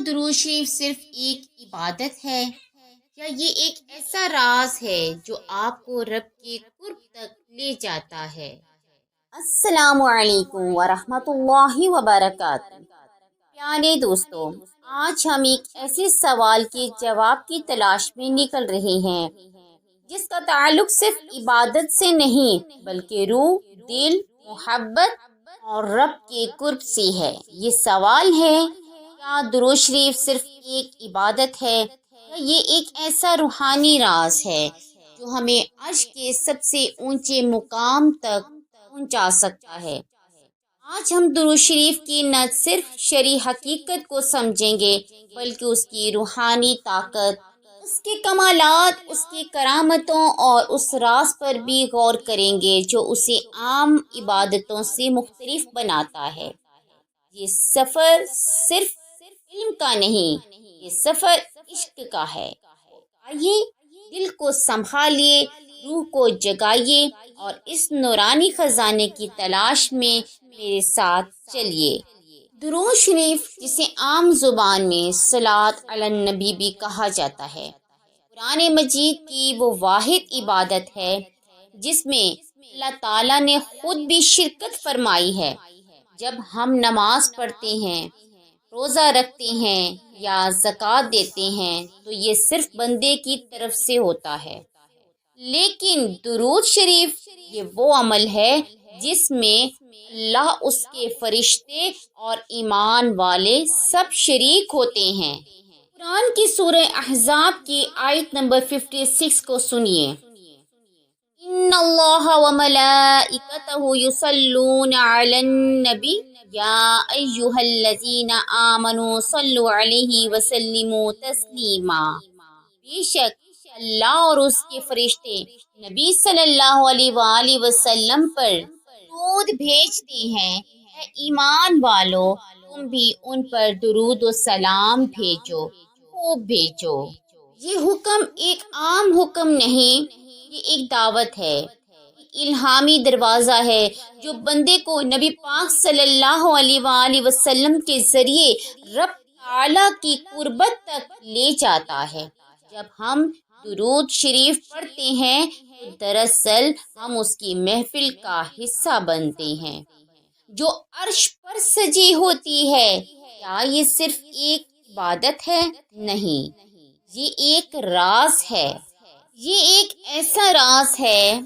درود شریف صرف ایک عبادت ہے یا یہ ایک ایسا راز ہے جو آپ کو رب کے قرب تک لے جاتا ہے؟ السلام علیکم ورحمۃ اللہ وبرکاتہ۔ پیارے دوستو، آج ہم ایک ایسے سوال کے جواب کی تلاش میں نکل رہے ہیں جس کا تعلق صرف عبادت سے نہیں بلکہ روح، دل، محبت اور رب کے قرب سے ہے۔ یہ سوال ہے، کیا درود شریف صرف ایک عبادت ہے یا یہ ایک ایسا روحانی راز ہے جو ہمیں عرش کے سب سے اونچے مقام تک پہنچا سکتا ہے؟ آج ہم درود شریف کی نہ صرف شرعی حقیقت کو سمجھیں گے بلکہ اس کی روحانی طاقت، اس کے کمالات، اس کی کرامتوں اور اس راز پر بھی غور کریں گے جو اسے عام عبادتوں سے مختلف بناتا ہے۔ یہ سفر صرف علم کا نہیں، یہ سفر عشق کا ہے۔ آئیے دل کو سنبھالیے، روح کو جگائیے اور اس نورانی خزانے کی تلاش میں میرے ساتھ چلیے۔ درود شریف، جسے عام زبان میں صلاۃ علی النبی بھی کہا جاتا ہے، قرآن مجید کی وہ واحد عبادت ہے جس میں اللہ تعالیٰ نے خود بھی شرکت فرمائی ہے۔ جب ہم نماز پڑھتے ہیں، روزہ رکھتے ہیں یا زکوٰۃ دیتے ہیں تو یہ صرف بندے کی طرف سے ہوتا ہے، لیکن درود شریف یہ وہ عمل ہے جس میں اللہ، اس کے فرشتے اور ایمان والے سب شریک ہوتے ہیں۔ قرآن کی سورہ احزاب کی آیت نمبر 56 کو سنیے۔ ان اللہ وملائکتہ یصلون علی النبی یا ایھا الذین آمنوا صلوا علیہ وسلموا تسلیما۔ بے شک اللہ اور اس کے فرشتے نبی صلی اللہ علیہ وآلہ وسلم پر درود بھیجتے ہیں۔ اے ایمان والو، تم بھی ان پر درود و سلام بھیجو، خوب بھیجو۔ یہ حکم ایک عام حکم نہیں، یہ ایک دعوت ہے، الہامی دروازہ ہے جو بندے کو نبی پاک صلی اللہ علیہ وآلہ وسلم کے ذریعے رب تعالیٰ کی قربت تک لے جاتا ہے۔ جب ہم درود شریف پڑھتے ہیں تو دراصل ہم اس کی محفل کا حصہ بنتے ہیں جو عرش پر سجی ہوتی ہے۔ کیا یہ صرف ایک عبادت ہے؟ نہیں، یہ ایک راز ہے۔ یہ ایک ایسا راز ہے،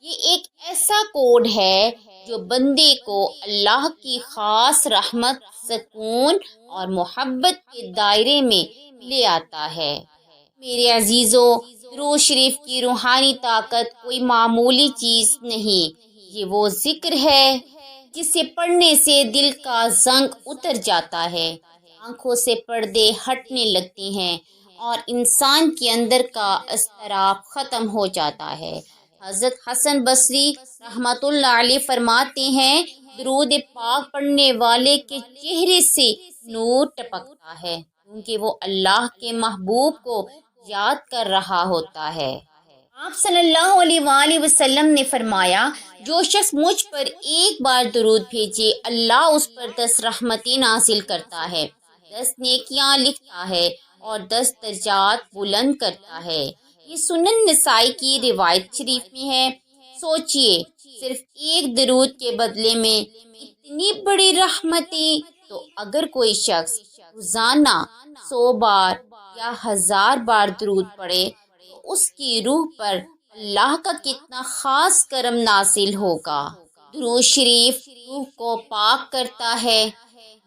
یہ ایک ایسا کوڈ ہے جو بندے کو اللہ کی خاص رحمت، سکون اور محبت کے دائرے میں لے آتا ہے۔ میرے عزیزو، درود شریف کی روحانی طاقت کوئی معمولی چیز نہیں، یہ وہ ذکر ہے جسے پڑھنے سے دل کا زنگ اتر جاتا ہے، آنکھوں سے پردے ہٹنے لگتے ہیں اور انسان کے اندر کا اضطراب ختم ہو جاتا ہے۔ حضرت حسن بصری رحمۃ اللہ علیہ فرماتے ہیں، درود پاک پڑھنے والے کے چہرے سے نور ٹپکتا ہے کیونکہ وہ اللہ کے محبوب کو یاد کر رہا ہوتا ہے۔ آپ صلی اللہ علیہ وآلہ وسلم نے فرمایا، جو شخص مجھ پر ایک بار درود بھیجے، اللہ اس پر 10 رحمتیں نازل کرتا ہے، 10 نیکیاں لکھتا ہے اور 10 درجات بلند کرتا ہے۔ یہ سنن نسائی کی روایت شریف میں ہے۔ سوچئے، صرف ایک درود کے بدلے میں اتنی بڑی رحمتیں، تو اگر کوئی شخص روزانہ 100 بار یا 1000 بار درود پڑھے تو اس کی روح پر اللہ کا کتنا خاص کرم نازل ہوگا۔ درود شریف روح کو پاک کرتا ہے۔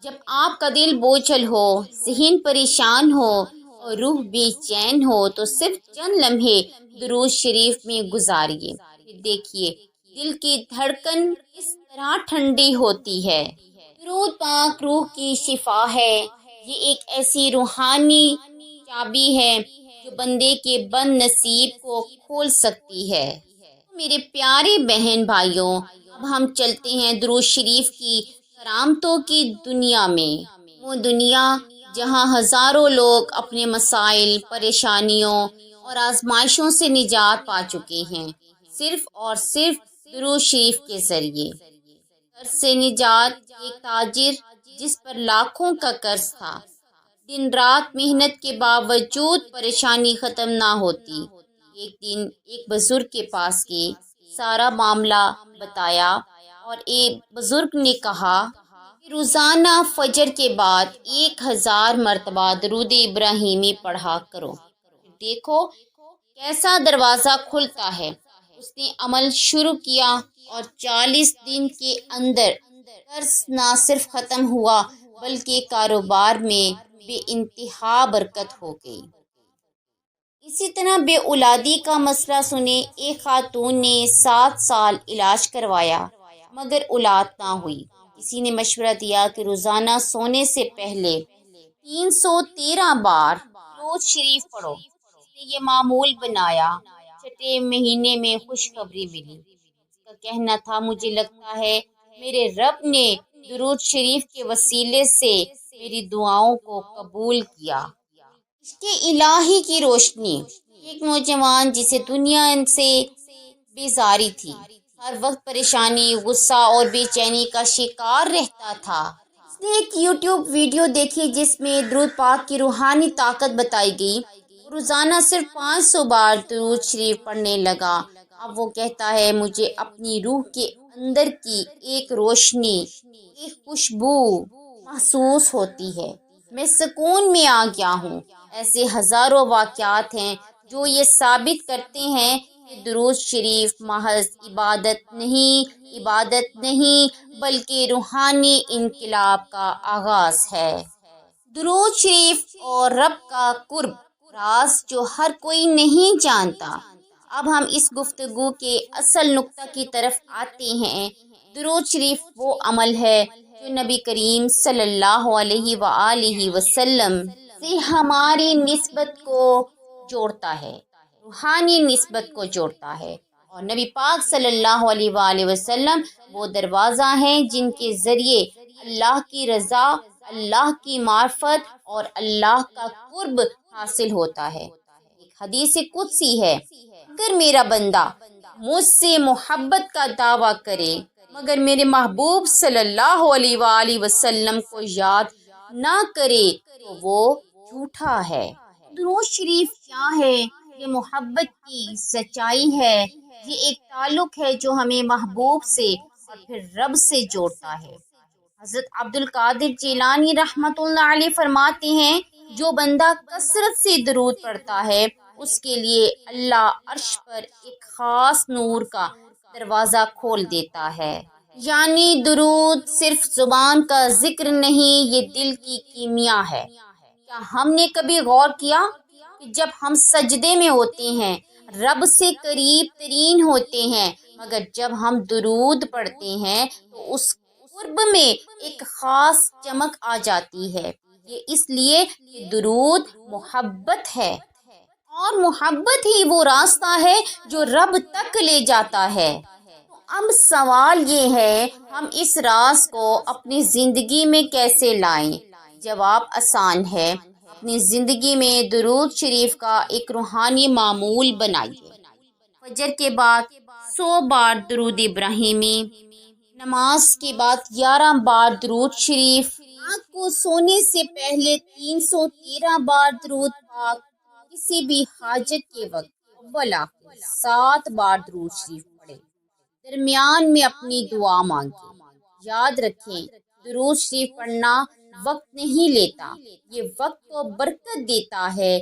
جب آپ کا دل بوجھل ہو، ذہن پریشان ہو اور روح بے چین ہو تو صرف چند لمحے درود شریف میں گزاریے، پھر دیکھیے دل کی دھڑکن کس طرح ٹھنڈی ہوتی ہے۔ درود پاک روح کی شفا ہے۔ یہ ایک ایسی روحانی چابی ہے جو بندے کے بد نصیب کو کھول سکتی ہے۔ میرے پیارے بہن بھائیوں، اب ہم چلتے ہیں درود شریف کی کرامتوں کی دنیا میں، وہ دنیا جہاں ہزاروں لوگ اپنے مسائل، پریشانیوں اور آزمائشوں سے نجات پا چکے ہیں، صرف اور صرف درود شریف کے ذریعے۔ قرض سے نجات، ایک تاجر جس پر لاکھوں کا قرض تھا، دن رات محنت کے باوجود پریشانی ختم نہ ہوتی۔ ایک دن ایک بزرگ کے پاس گئے، سارا معاملہ بتایا، اور ایک بزرگ نے کہا کہ روزانہ فجر کے بعد 1000 مرتبہ درود ابراہیمی پڑھا کرو، دیکھو کیسا دروازہ کھلتا ہے۔ اس نے عمل شروع کیا اور 40 دن کے اندر قرض نہ صرف ختم ہوا بلکہ کاروبار میں بے انتہا برکت ہو گئی۔ اسی طرح بے اولادی کا مسئلہ سنیں۔ ایک خاتون نے 7 سال علاج کروایا مگر اولاد نہ ہوئی۔ کسی نے مشورہ دیا کہ روزانہ سونے سے پہلے 313 بار درود شریف پڑھو۔ اس نے یہ معمول بنایا۔ چھٹے مہینے میں خوشخبری ملی۔ اس کا کہنا تھا، مجھے لگتا ہے میرے رب نے درود شریف کے وسیلے سے میری دعاؤں کو قبول کیا۔ اس کے الہی کی روشنی۔ ایک نوجوان جسے دنیا سے بیزاری تھی، ہر وقت پریشانی، غصہ اور بے چینی کا شکار رہتا تھا۔ اس نے ایک یوٹیوب ویڈیو دیکھی جس میں درود پاک کی روحانی طاقت بتائی گئی۔ روزانہ صرف 500 بار درود شریف پڑھنے لگا۔ اب وہ کہتا ہے، مجھے اپنی روح کے اندر کی ایک روشنی، ایک خوشبو محسوس ہوتی ہے، میں سکون میں آ گیا ہوں۔ ایسے ہزاروں واقعات ہیں جو یہ ثابت کرتے ہیں کہ درود شریف محض عبادت نہیں بلکہ روحانی انقلاب کا آغاز ہے۔ درود شریف اور رب کا قرب، راز جو ہر کوئی نہیں جانتا۔ اب ہم اس گفتگو کے اصل نقطہ کی طرف آتے ہیں۔ درود شریف وہ عمل ہے جو نبی کریم صلی اللہ علیہ وآلہ وسلم سے ہماری نسبت کو جوڑتا ہے، روحانی نسبت کو جوڑتا ہے، اور نبی پاک صلی اللہ علیہ وآلہ وسلم وہ دروازہ ہیں جن کے ذریعے اللہ کی رضا، اللہ کی معرفت اور اللہ کا قرب حاصل ہوتا ہے۔ ایک حدیث قدسی ہے، اگر میرا بندہ مجھ سے محبت کا دعویٰ کرے مگر میرے محبوب صلی اللہ علیہ وآلہ وسلم کو یاد نہ کرے تو وہ جھوٹا ہے۔ درود شریف کیا ہے؟ یہ محبت کی سچائی ہے۔ یہ ایک تعلق ہے جو ہمیں محبوب سے اور پھر رب سے جوڑتا ہے۔ حضرت عبد القادر جیلانی رحمۃ اللہ علیہ فرماتے ہیں، جو بندہ کثرت سے درود پڑھتا ہے اس کے لیے اللہ عرش پر ایک خاص نور کا دروازہ کھول دیتا ہے۔ یعنی درود صرف زبان کا ذکر نہیں، یہ دل کی کیمیا ہے۔ کیا ہم نے کبھی غور کیا کہ جب ہم سجدے میں ہوتے ہیں رب سے قریب ترین ہوتے ہیں، مگر جب ہم درود پڑھتے ہیں تو اس قرب میں ایک خاص چمک آ جاتی ہے۔ یہ اس لیے کہ درود محبت ہے، اور محبت ہی وہ راستہ ہے جو رب تک لے جاتا ہے۔ اب سوال یہ ہے، ہم اس راز کو اپنی زندگی میں کیسے لائیں؟ جواب آسان ہے، اپنی زندگی میں درود شریف کا ایک روحانی معمول بنائیے۔ فجر کے بعد 100 بار درود ابراہیمی، نماز کے بعد 11 بار درود شریف، رات کو سونے سے پہلے 313 بار درود پاک، کسی بھی حاجت کے وقت اول آخر 7 بار درود شریف پڑھیں، درمیان میں اپنی دعا مانگیں۔ یاد رکھیں، درود شریف پڑھنا وقت نہیں لیتا، یہ وقت کو برکت دیتا ہے۔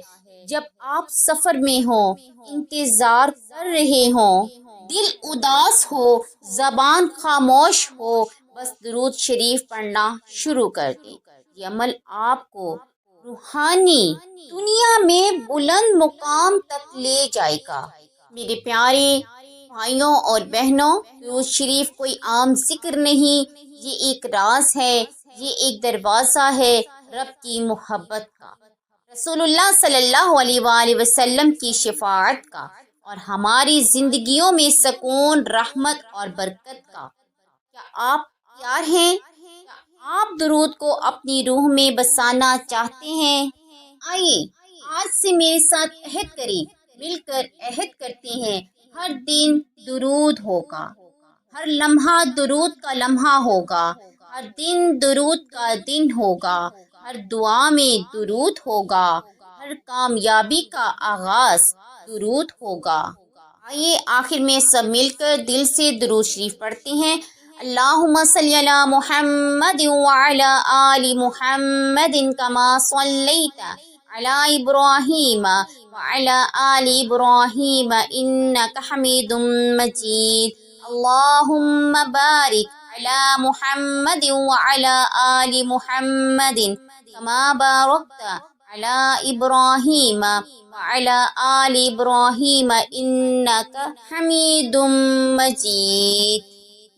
جب آپ سفر میں ہوں، انتظار کر رہے ہوں، دل اداس ہو، زبان خاموش ہو، بس درود شریف پڑھنا شروع کر دیں۔ یہ عمل آپ کو روحانی دنیا میں بلند مقام تک لے جائے گا۔ میرے پیارے بھائیوں اور بہنوں، درود شریف کوئی عام ذکر نہیں، یہ ایک راز ہے، یہ ایک دروازہ ہے رب کی محبت کا، رسول اللہ صلی اللہ علیہ وآلہ وسلم کی شفاعت کا، اور ہماری زندگیوں میں سکون، رحمت اور برکت کا۔ کیا آپ تیار ہیں؟ کیا آپ درود کو اپنی روح میں بسانا چاہتے ہیں؟ آئیے آج سے میرے ساتھ عہد کریں، مل کر عہد کرتے ہیں، ہر دن درود ہوگا، ہر لمحہ درود کا لمحہ ہوگا، ہر دن درود کا دن ہوگا، ہر دعا میں درود ہوگا، ہر کامیابی کا آغاز درود ہوگا۔ آئیے آخر میں سب مل کر دل سے درود شریف پڑھتے ہیں۔ اللہم صلی علی محمد وعلی آل محمد کما صلیت علی ابراہیم وعلی آل ابراہیم انک حمید مجید۔ اللہم بارک علی محمد وعلی آل محمد کما بارکت علی ابراہیم وعلی آل ابراہیم انک حمید مجید۔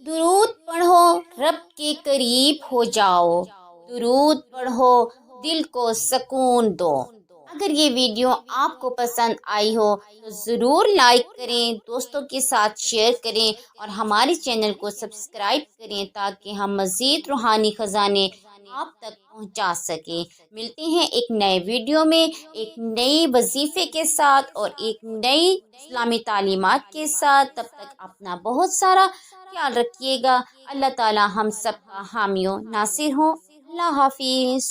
درود پڑھو، رب کے قریب ہو جاؤ، درود پڑھو، دل کو سکون دو۔ اگر یہ ویڈیو آپ کو پسند آئی ہو تو ضرور لائک کریں، دوستوں کے ساتھ شیئر کریں اور ہمارے چینل کو سبسکرائب کریں تاکہ ہم مزید روحانی خزانے آپ تک پہنچا سکیں۔ ملتے ہیں ایک نئے ویڈیو میں، ایک نئی وظیفے کے ساتھ اور ایک نئی اسلامی تعلیمات کے ساتھ۔ تب تک اپنا بہت سارا خیال رکھیے گا۔ اللہ تعالی ہم سب کا حامی و ناصر ہوں۔ اللہ حافظ۔